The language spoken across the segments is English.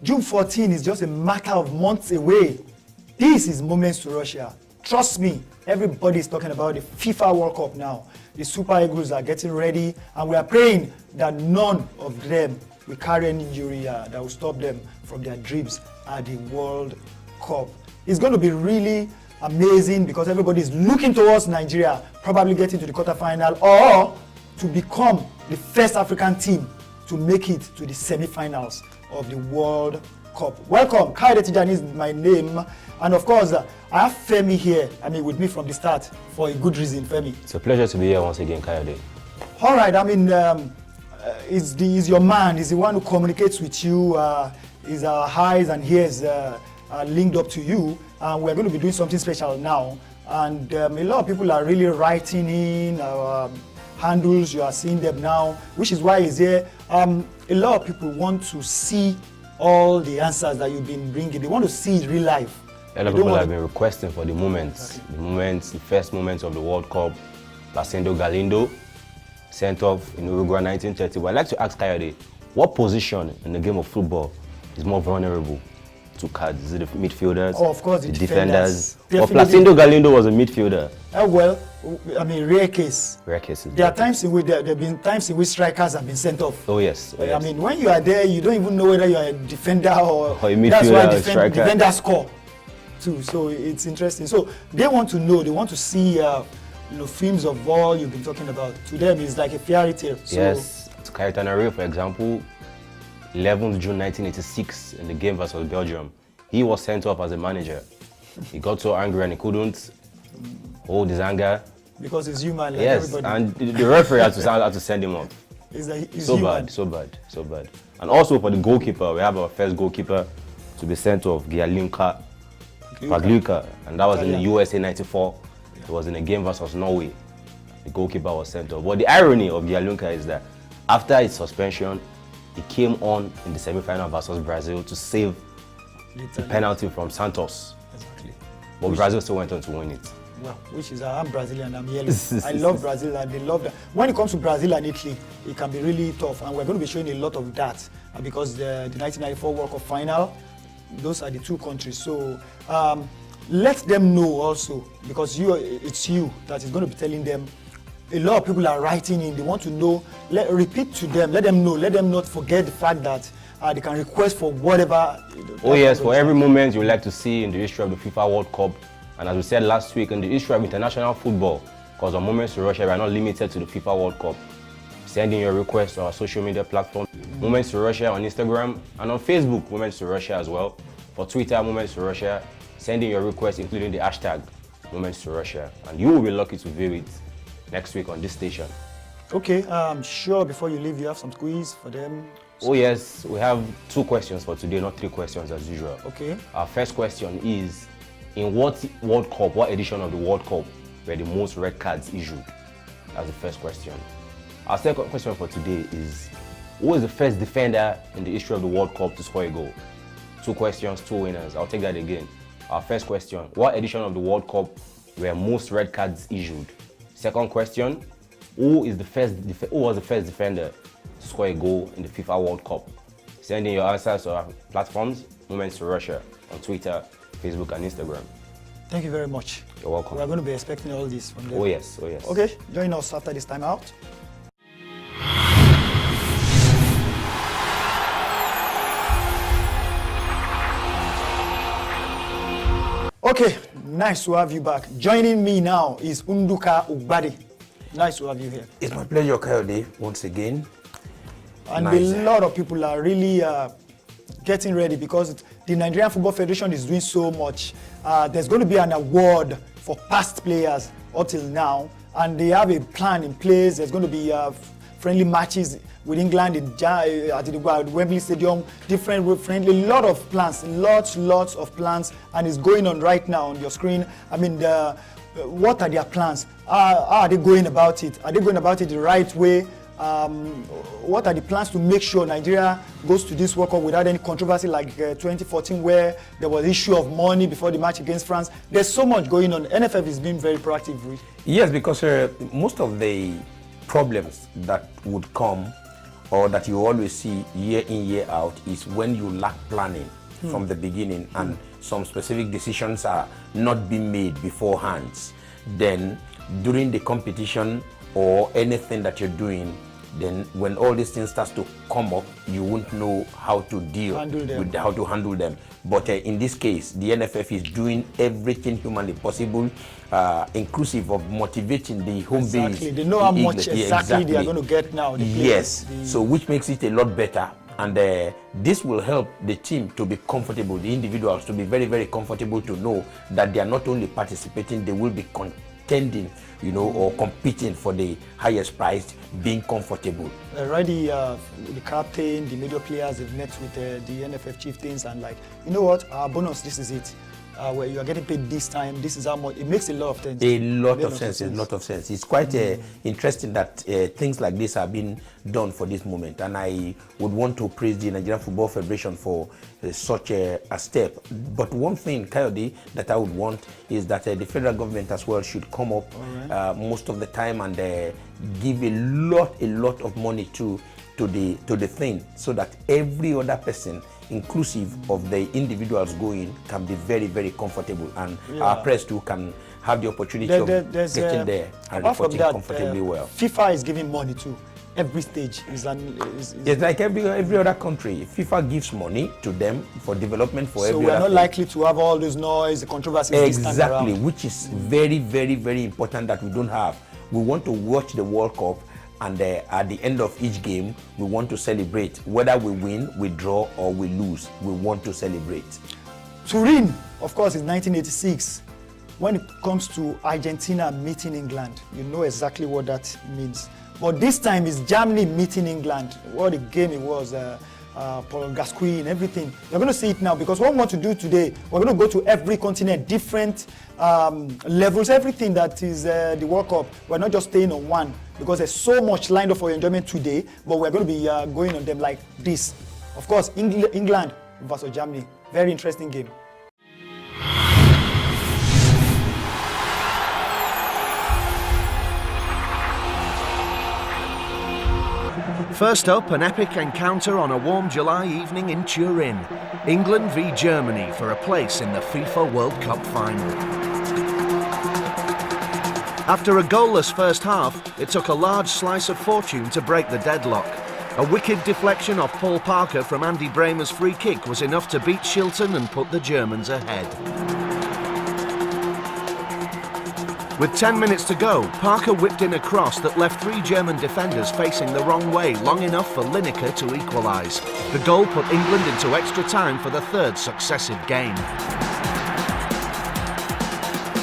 June 14 is just a matter of months away. This is Moments to Russia. Trust me, everybody is talking about the FIFA World Cup now. The Super Eagles are getting ready, and we are praying that none of them will carry any injury that will stop them from their dreams at the World Cup. It's going to be really amazing because everybody is looking towards Nigeria probably getting to the quarterfinal or to become the first African team to make it to the semi-finals of the World Cup. Welcome, Kayode Tijani is my name, and of course I have Femi here, with me from the start for a good reason. Femi, it's a pleasure to be here once again, Kayode. All right, is your man, is the one who communicates with you, is our eyes and ears linked up to you, and we're going to be doing something special now, and a lot of people are really writing in handles. You are seeing them now, which is why he's here. A lot of people want to see all the answers that you've been bringing. They want to see it real life. A lot of people have been requesting for the moments, the first moments of the World Cup. Placendo Galindo sent off in Uruguay 1930. But I'd like to ask Kayode, what position in the game of football is more vulnerable to cards? Is it the midfielders? Oh, of course, the defenders. Well, Placendo Galindo was a midfielder. Rare case. Rare cases. There are times in which there have been times in which strikers have been sent off. Oh yes. Oh, yes. When you are there, you don't even know whether you are a defender or a midfielder. That's why defenders score too. So it's interesting. So they want to know. They want to see films of all you've been talking about. To them, it's like a fairy tale. So, yes. To Kayode, for example, 11th June 1986 in the game versus Belgium, he was sent off as a manager. He got so angry and he couldn't hold his anger. Because he's human, like yes, everybody. And the referee had to send him off. So bad. And also for the goalkeeper, we have our first goalkeeper to be sent off, Gboyega, and that was in the USA 94. It was in a game versus Norway. The goalkeeper was sent off. But the irony of Gboyega is that after his suspension, he came on in the semi-final versus Brazil to save the penalty from Santos. Exactly. But Brazil still went on to win it. Well, which is, I'm Brazilian, I'm yellow. I love Brazil and they love that. When it comes to Brazil and Italy, it can be really tough, and we're going to be showing a lot of that because the 1994 World Cup final, those are the two countries. So let them know also, because it's you that is going to be telling them. A lot of people are writing in, they want to know, repeat to them, let them know, let them not forget the fact that they can request for whatever. Oh yes, for every moment you would like to see in the history of the FIFA World Cup. And as we said last week, in the history of international football, because on Moments to Russia, we are not limited to the FIFA World Cup. Send in your request to our social media platform, Moments to Russia on Instagram, and on Facebook, Moments to Russia as well. For Twitter, Moments to Russia, send in your request, including the hashtag Moments to Russia. And you will be lucky to view it next week on this station. Okay, I'm sure before you leave, you have some quiz for them. Oh yes, we have 2 questions for today, not 3 questions as usual. Okay. Our first question is, in what World Cup, what edition of the World Cup were the most red cards issued? That's the first question. Our second question for today is, who is the first defender in the history of the World Cup to score a goal? 2 questions, 2 winners. I'll take that again. Our first question, what edition of the World Cup were most red cards issued? Second question, who was the first defender to score a goal in the FIFA World Cup? Send in your answers to our platforms, Moments to Russia, on Twitter, Facebook and Instagram. Thank you very much. You're welcome. We're going to be expecting all this from them. Oh yes, oh yes. Okay, join us after this time out. Okay, nice to have you back. Joining me now is Nduka Ugbade. Nice to have you here. It's my pleasure, Kayode, once again. And nice. A lot of people are really getting ready because the Nigerian Football Federation is doing so much. There's going to be an award for past players up till now, and they have a plan in place. There's going to be friendly matches with England at the Wembley Stadium, different friendly, lot of plans, lots of plans, and it's going on right now on your screen. What are their plans? How are they going about it? Are they going about it the right way? What are the plans to make sure Nigeria goes to this World Cup without any controversy like 2014 where there was issue of money before the match against France? There's so much going on. NFF is being very proactive. Yes, because most of the problems that would come or that you always see year in, year out is when you lack planning from the beginning and some specific decisions are not being made beforehand. Then during the competition or anything that you're doing, then when all these things starts to come up, you won't know how to deal with how to handle them. But in this case, the NFF is doing everything humanly possible, inclusive of motivating the home base. They know how much exactly they are going to get now. Yes, so which makes it a lot better. And this will help the team to be comfortable, the individuals to be very, very comfortable to know that they are not only participating, they will be contending, you know, or competing for the highest prize, being comfortable. Already, the captain, the major players have met with the NFF chieftains and like, you know what, our bonus, this is it. Where you are getting paid this time, this is how much. It makes a lot of sense. A lot of sense. It's quite interesting that things like this are being done for this moment, and I would want to praise the Nigerian Football Federation for such a step. But one thing, Kayode, that I would want is that the federal government as well should come up most of the time and give a lot of money to the thing, so that every other person, inclusive of the individuals going, can be very, very comfortable, and our press too can have the opportunity of getting there and reporting comfortably well. FIFA is giving money to every stage. It's like every other country. FIFA gives money to them for development for every other. So we're not likely to have all this noise, the controversy. Exactly, which is very, very, very important that we don't have. We want to watch the World Cup, and at the end of each game, we want to celebrate. Whether we win, we draw, or we lose, we want to celebrate. Turin, of course, is 1986. When it comes to Argentina meeting England, you know exactly what that means. But this time is Germany meeting England. What a game it was. Paul Gascoigne and everything. You're going to see it now, because what we want to do today, we're going to go to every continent, different levels, everything that is the World Cup. We're not just staying on one, because there's so much lined up for your enjoyment today, but we're going to be going on them like this. Of course, England versus Germany. Very interesting game. First up, an epic encounter on a warm July evening in Turin. England v Germany for a place in the FIFA World Cup final. After a goalless first half, it took a large slice of fortune to break the deadlock. A wicked deflection off Paul Parker from Andy Bramer's free kick was enough to beat Shilton and put the Germans ahead. With 10 minutes to go, Parker whipped in a cross that left three German defenders facing the wrong way long enough for Lineker to equalise. The goal put England into extra time for the third successive game.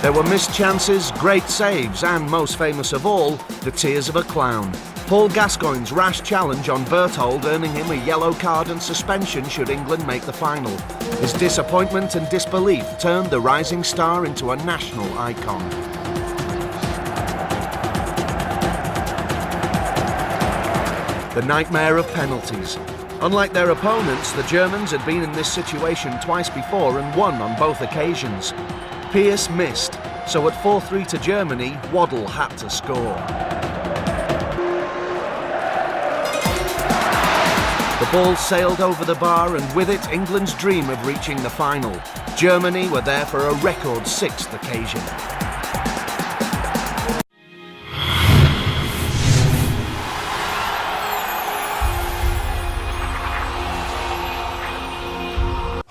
There were missed chances, great saves, and most famous of all, the tears of a clown. Paul Gascoigne's rash challenge on Berthold earning him a yellow card and suspension should England make the final. His disappointment and disbelief turned the rising star into a national icon. The nightmare of penalties. Unlike their opponents, the Germans had been in this situation twice before and won on both occasions. Pearce missed, so at 4-3 to Germany, Waddle had to score. The ball sailed over the bar, and with it, England's dream of reaching the final. Germany were there for a record 6th occasion.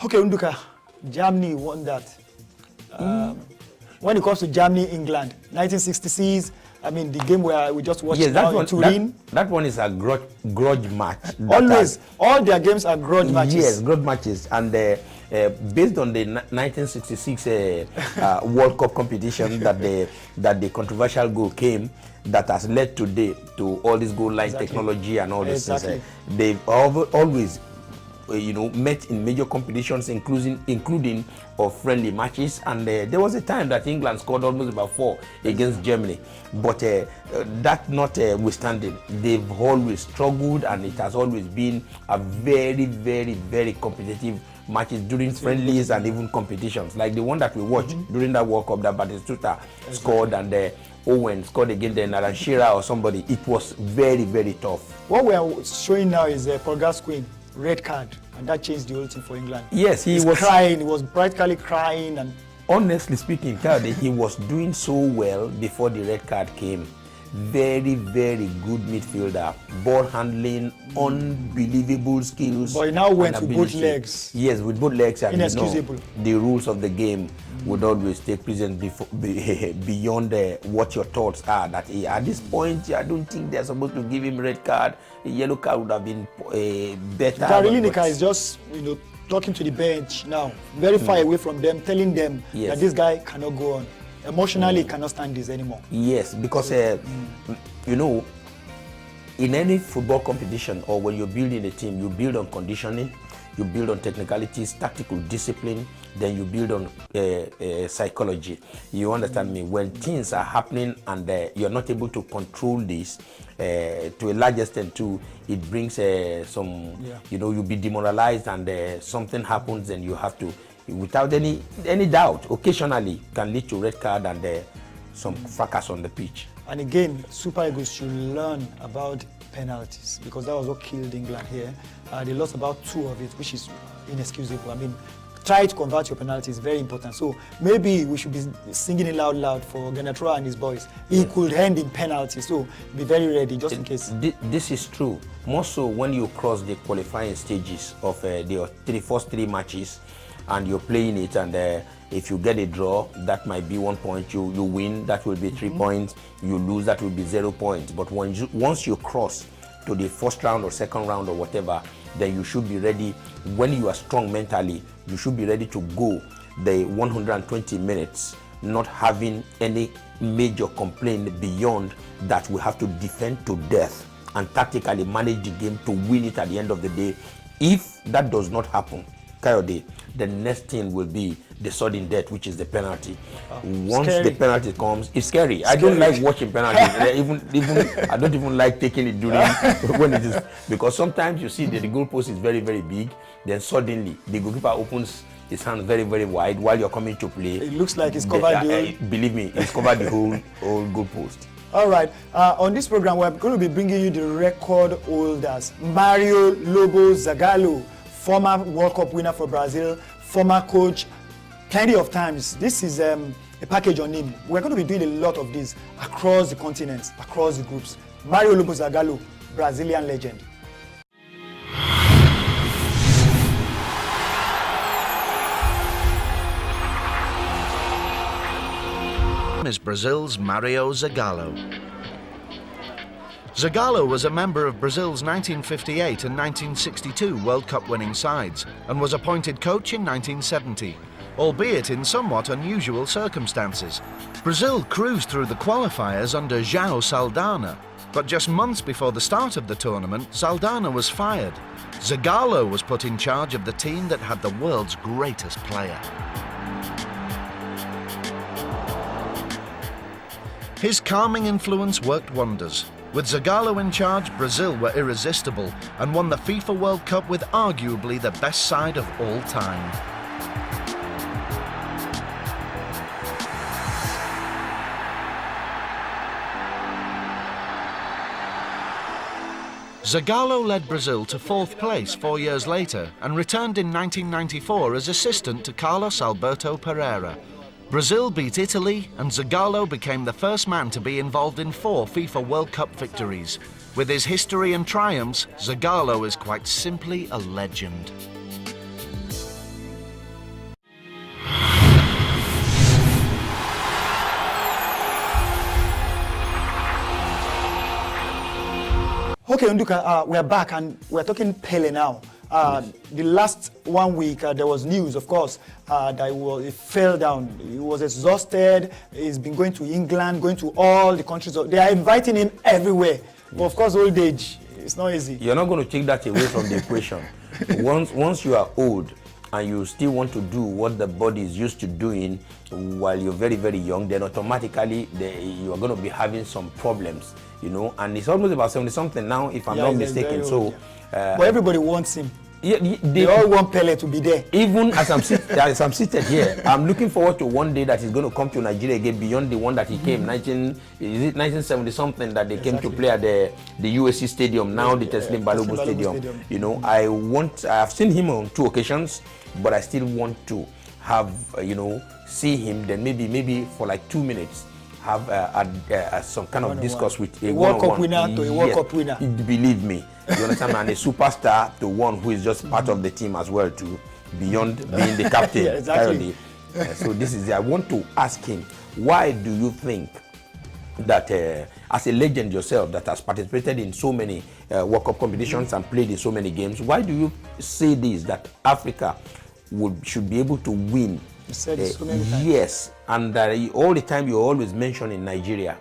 Okay, Unduka, Germany won that. When it comes to Germany, England, 1966, I mean, the game where we just watched in Turin. That one is a grudge match. Always, all their games are grudge matches. Yes, grudge matches. And based on the 1966 World Cup competition that the controversial goal came, that has led today to all this goal line technology and all these things. They've always met in major competitions, including friendly matches. And there was a time that England scored almost about 4 against Germany. But that notwithstanding, they've always struggled, and it has always been a very, very, very competitive matches during friendlies and even competitions, like the one that we watched during that World Cup that Batistuta scored, and Owen scored against the Naranshira or somebody. It was very, very tough. What we are showing now is Paul Gascoigne, red card, and that changed the whole thing for England. Yes, he was crying. He was practically crying. And honestly speaking, Kayode, he was doing so well before the red card came. Very, very good midfielder, ball handling, unbelievable skills. But he now went with both legs. Yes, with both legs, and inexcusable. The rules of the game would always take precedence beyond what your thoughts are. That at this point, I don't think they're supposed to give him red card. A yellow card would have been better. Gary Lineker is just talking to the bench now, very far away from them, telling them that this guy cannot go on. Emotionally cannot stand this anymore. Yes, because in any football competition, or when you're building a team, you build on conditioning, you build on technicalities, tactical discipline, then you build on psychology. You understand me? When things are happening and you're not able to control this, to a large extent too, it brings you'll be demoralized, and something happens and you have to, without any doubt, occasionally can lead to red card and some fracas on the pitch. And again, Super Eagles should learn about penalties, because that was what killed England here. They lost about 2 of it, which is inexcusable. I mean, try to convert your penalties, very important. So maybe we should be singing it loud for Genetro and his boys. He could end in penalties, so be very ready just in case. This is true, more so when you cross the qualifying stages of the first 3 matches, and you're playing it, and if you get a draw, that might be 1 point. You win, that will be 3 points. You lose, that will be 0 points. But once you cross to the first round or second round or whatever, then you should be ready. When you are strong mentally, you should be ready to go the 120 minutes, not having any major complaint beyond that. We have to defend to death and tactically manage the game to win it at the end of the day. If that does not happen, Kayode, the next thing will be the sudden death, which is the penalty. Once the penalty comes, it's scary. I don't like watching penalties. even I don't even like taking it during when it is, because sometimes you see that the goalpost is very, very big, then suddenly the goalkeeper opens his hand very, very wide while you're coming to play. It looks like it's covered the whole. Believe me, it's covered the whole goalpost. All right, on this program, we're going to be bringing you the record holders. Mario Lobo Zagallo, former World Cup winner for Brazil, former coach, plenty of times. This is a package on him. We're going to be doing a lot of this across the continents, across the groups. Mario Lobo Zagallo, Brazilian legend. Is Brazil's Mario Zagallo. Zagallo was a member of Brazil's 1958 and 1962 World Cup winning sides and was appointed coach in 1970, albeit in somewhat unusual circumstances. Brazil cruised through the qualifiers under João Saldanha, but just months before the start of the tournament, Saldanha was fired. Zagallo was put in charge of the team that had the world's greatest player. His calming influence worked wonders. With Zagallo in charge, Brazil were irresistible and won the FIFA World Cup with arguably the best side of all time. Zagallo led Brazil to 4th place 4 years later and returned in 1994 as assistant to Carlos Alberto Pereira. Brazil beat Italy, and Zagallo became the first man to be involved in 4 FIFA World Cup victories. With his history and triumphs, Zagallo is quite simply a legend. Okay, Nduka, we're back and we're talking Pele now. The last 1 week, there was news, of course, that he fell down. He was exhausted. He's been going to England, going to all the countries. They are inviting him everywhere. But of course, old age, it's not easy. You're not going to take that away from the equation. once you are old and you still want to do what the body is used to doing while you're very, very young, then automatically you are going to be having some problems, you know. And it's almost about 70 something now, if I'm not mistaken. So, but everybody wants him. Yeah, they all want Pele to be there. Even as I'm seated here, I'm looking forward to one day that he's going to come to Nigeria again beyond the one that he came 1970 something that they came to play at the USC Stadium, now the Teslim Balogun Stadium. You know, I've seen him on 2 occasions, but I still want to have you know, see him, then maybe for like 2 minutes have some kind of discourse with a World Cup winner to a World Cup winner. Believe me, you understand, and a superstar to one who is just part of the team as well too, beyond being the captain. Yeah, exactly. So this is, I want to ask him, why do you think that as a legend yourself that has participated in so many World Cup competitions and played in so many games, why do you say this, that Africa should be able to win? You said it so many times. Yes, and all the time you're always mentioning Nigeria,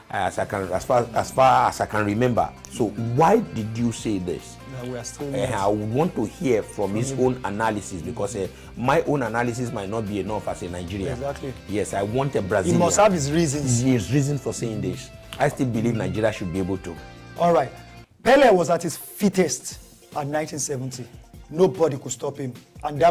as far as I can remember. So why did you say this? We are still I would want to hear from his own analysis, because my own analysis might not be enough as a Nigerian. Exactly. Yes, I want a Brazilian. He must have his reasons. His reason for saying this. I still believe Nigeria should be able to. All right. Pele was at his fittest at 1970. Nobody could stop him, and that